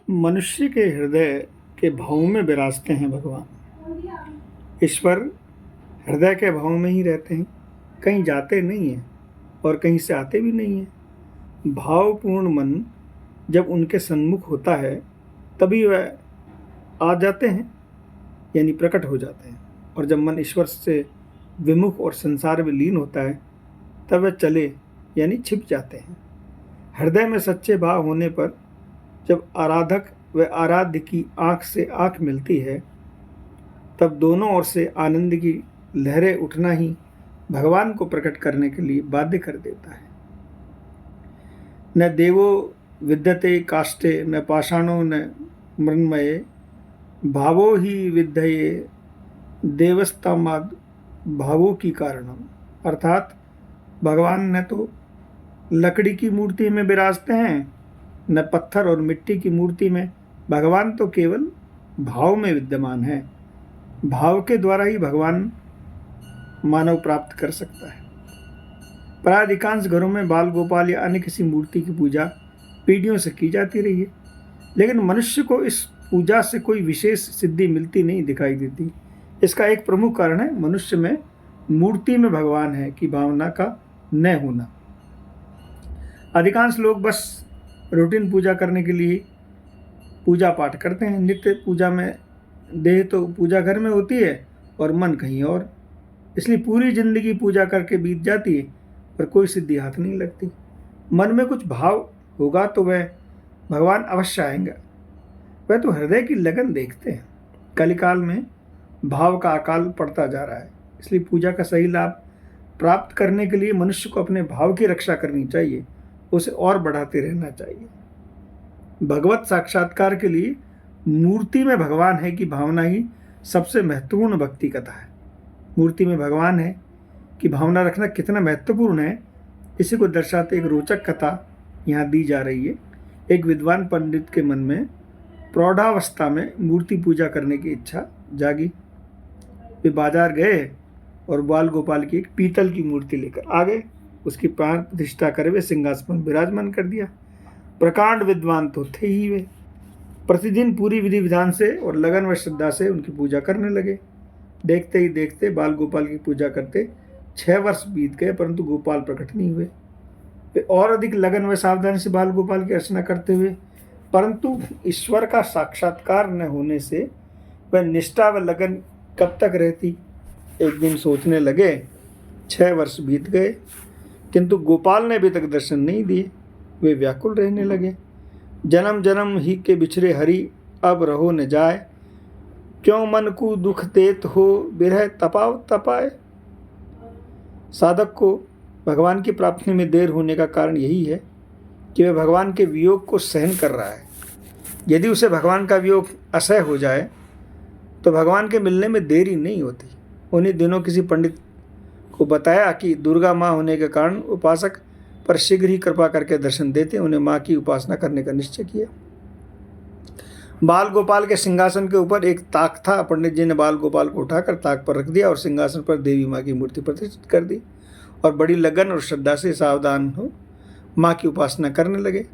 मनुष्य के हृदय के भाव में विराजते हैं भगवान। ईश्वर हृदय के भाव में ही रहते हैं, कहीं जाते नहीं हैं और कहीं से आते भी नहीं हैं। भावपूर्ण मन जब उनके सन्मुख होता है तभी वह आ जाते हैं, यानी प्रकट हो जाते हैं। और जब मन ईश्वर से विमुख और संसार में लीन होता है तब वह चले यानी छिप जाते हैं। हृदय में सच्चे भाव होने पर जब आराधक व आराध्य की आँख से आँख मिलती है तब दोनों ओर से आनंद की लहरें उठना ही भगवान को प्रकट करने के लिए बाध्य कर देता है। न देवो विद्यते काष्ठे न पाषाणो न मृण्मये भावो ही विद्यये देवस्तामाद भावों की कारणम। अर्थात भगवान न तो लकड़ी की मूर्ति में विराजते हैं न पत्थर और मिट्टी की मूर्ति में। भगवान तो केवल भाव में विद्यमान है। भाव के द्वारा ही भगवान मानव प्राप्त कर सकता है। प्राय अधिकांश घरों में बाल गोपाल या अन्य किसी मूर्ति की पूजा पीढ़ियों से की जाती रही है, लेकिन मनुष्य को इस पूजा से कोई विशेष सिद्धि मिलती नहीं दिखाई देती। इसका एक प्रमुख कारण है मनुष्य में मूर्ति में भगवान है की भावना का न होना। अधिकांश लोग बस रूटीन पूजा करने के लिए पूजा पाठ करते हैं। नित्य पूजा में देह तो पूजा घर में होती है और मन कहीं और, इसलिए पूरी जिंदगी पूजा करके बीत जाती है पर कोई सिद्धि हाथ नहीं लगती। मन में कुछ भाव होगा तो वह भगवान अवश्य आएंगे। वह तो हृदय की लगन देखते हैं। कलिकाल में भाव का अकाल पड़ता जा रहा है, इसलिए पूजा का सही लाभ प्राप्त करने के लिए मनुष्य को अपने भाव की रक्षा करनी चाहिए, उसे और बढ़ाते रहना चाहिए। भगवत साक्षात्कार के लिए मूर्ति में भगवान है की भावना ही सबसे महत्वपूर्ण भक्ति कथा है। मूर्ति में भगवान है कि भावना रखना कितना महत्वपूर्ण है, इसी को दर्शाते एक रोचक कथा यहाँ दी जा रही है। एक विद्वान पंडित के मन में प्रौढ़ावस्था में मूर्ति पूजा करने की इच्छा जागी। वे बाजार गए और बाल गोपाल की एक पीतल की मूर्ति लेकर आ गए। उसकी प्राण प्रतिष्ठा कर वे सिंहासन पर विराजमान कर दिया। प्रकांड विद्वान तो थे ही वे। प्रतिदिन पूरी विधि विधान से और लगन व श्रद्धा से उनकी पूजा करने लगे। देखते ही देखते बाल गोपाल की पूजा करते 6 वर्ष बीत गए, परंतु गोपाल प्रकट नहीं हुए। वे और अधिक लगन व सावधानी से बाल गोपाल की अर्चना करते हुए, परंतु ईश्वर का साक्षात्कार न होने से वह निष्ठा व लगन कब तक रहती। एक दिन सोचने लगे 6 वर्ष बीत गए किंतु गोपाल ने अभी तक दर्शन नहीं दिए। वे व्याकुल रहने लगे। जन्म जन्म ही के बिछड़े हरि अब रहो न जाए, क्यों मन को दुख देत हो बिरह तपाव तपाए। साधक को भगवान की प्राप्ति में देर होने का कारण यही है कि वह भगवान के वियोग को सहन कर रहा है। यदि उसे भगवान का वियोग असह्य हो जाए तो भगवान के मिलने में देरी नहीं होती। उन्हीं दिनों किसी पंडित को बताया कि दुर्गा माँ होने के कारण उपासक पर शीघ्र ही कृपा करके दर्शन देते। उन्हें माँ की उपासना करने का निश्चय किया। बाल गोपाल के सिंहासन के ऊपर एक ताक था। पंडित जी ने बाल गोपाल को उठाकर ताक पर रख दिया और सिंहासन पर देवी माँ की मूर्ति प्रतिष्ठित कर दी और बड़ी लगन और श्रद्धा से सावधान हो माँ की उपासना करने लगे।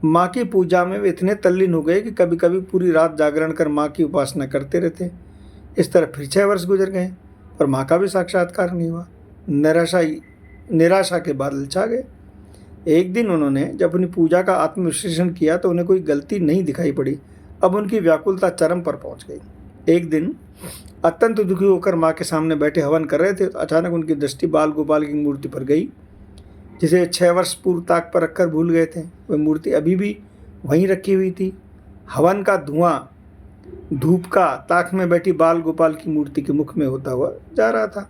माँ की पूजा में वे इतने तल्लीन हो गए कि कभी कभी पूरी रात जागरण कर माँ की उपासना करते रहते। इस तरह फिर 6 वर्ष गुजर गए पर माँ का भी साक्षात्कार नहीं हुआ। निराशा के बादल छा गए। एक दिन उन्होंने जब अपनी पूजा का आत्मविश्लेषण किया तो उन्हें कोई गलती नहीं दिखाई पड़ी। अब उनकी व्याकुलता चरम पर पहुंच गई। एक दिन अत्यंत दुखी होकर माँ के सामने बैठे हवन कर रहे थे तो अचानक उनकी दृष्टि बाल गोपाल की मूर्ति पर गई, जिसे 6 वर्ष पूर्व ताक पर रखकर भूल गए थे। वह मूर्ति अभी भी वहीं रखी हुई थी। हवन का धुआं धूप का ताक में बैठी बाल गोपाल की मूर्ति के मुख में होता हुआ जा रहा था।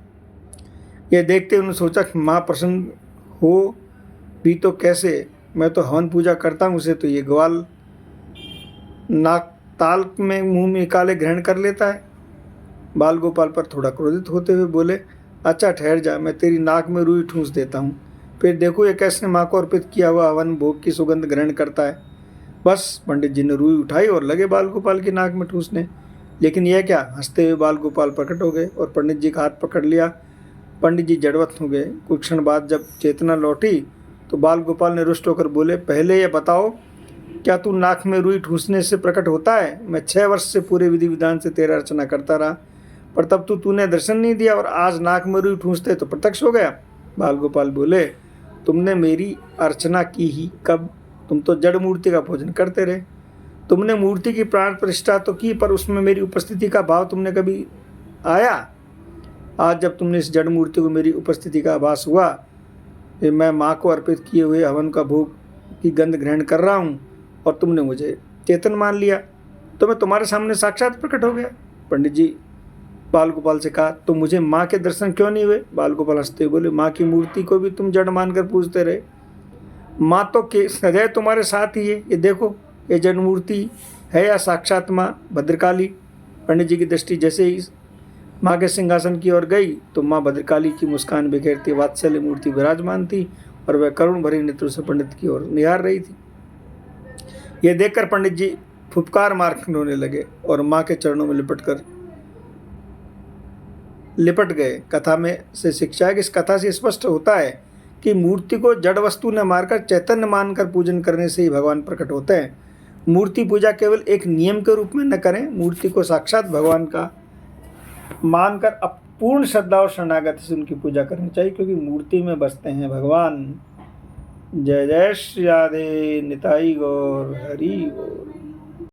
यह देखते उन्होंने सोचा कि माँ प्रसन्न हो भी तो कैसे, मैं तो हवन पूजा करता हूँ, उसे तो ये ग्वाल नाक ताल में मुंह में काले ग्रहण कर लेता है। बाल गोपाल पर थोड़ा क्रोधित होते हुए बोले, अच्छा ठहर जा, मैं तेरी नाक में रुई ठूंस देता हूँ, फिर देखो ये कैसे माँ को अर्पित किया हुआ हवन भोग की सुगंध ग्रहण करता है। बस पंडित जी ने रुई उठाई और लगे बाल गोपाल की नाक में ठूंसने। लेकिन यह क्या, हंसते हुए बाल गोपाल प्रकट हो गए और पंडित जी का हाथ पकड़ लिया। पंडित जी जड़वत हो गए। कुछ क्षण बाद जब चेतना लौटी तो बाल गोपाल ने रुष्ट होकर बोले, पहले ये बताओ क्या तू नाक में रुई ठूसने से प्रकट होता है? मैं 6 वर्ष से पूरे विधि विधान से तेरा अर्चना करता रहा, पर तब तूने दर्शन नहीं दिया, और आज नाक में रुई ठूसते तो प्रत्यक्ष हो गया। बाल गोपाल बोले, तुमने मेरी अर्चना की ही कब? तुम तो जड़ मूर्ति का पूजन करते रहे। तुमने मूर्ति की प्राण प्रतिष्ठा तो की, पर उसमें मेरी उपस्थिति का भाव तुमने कभी आया? आज जब तुमने इस जड़ मूर्ति को मेरी उपस्थिति का आभास हुआ कि मैं माँ को अर्पित किए हुए हवन का भोग की गंध ग्रहण कर रहा हूँ, और तुमने मुझे चेतन मान लिया, तो मैं तुम्हारे सामने साक्षात प्रकट हो गया। पंडित जी बाल गोपाल से कहा, तो मुझे माँ के दर्शन क्यों नहीं हुए? बाल गोपाल हंसते बोले, माँ की मूर्ति को भी तुम जड़ मानकर पूजते रहे। माँ तो सदैव तुम्हारे साथ ही है। ये देखो, ये जड़ मूर्ति है या साक्षात माँ भद्रकाली? पंडित जी की दृष्टि जैसे ही माँ के सिंहासन की ओर गई तो माँ भद्रकाली की मुस्कान बिखेरती वात्सल्य मूर्ति विराजमान थी, और वह करुण भरे नेत्रों से पंडित की ओर निहार रही थी। यह देखकर पंडित जी फुफकार मार रोने लगे और माँ के चरणों में लिपट गए। कथा में से शिक्षा है कि इस कथा से स्पष्ट होता है कि मूर्ति को जड़ वस्तु न मारकर चैतन्य मानकर पूजन करने से ही भगवान प्रकट होते हैं। मूर्ति पूजा केवल एक नियम के रूप में न करें, मूर्ति को साक्षात भगवान का मानकर अपूर्ण श्रद्धा और शरणागति से उनकी पूजा करनी चाहिए, क्योंकि मूर्ति में बसते हैं भगवान। जय जय श्री राधे, निताई गौर, हरि गौर।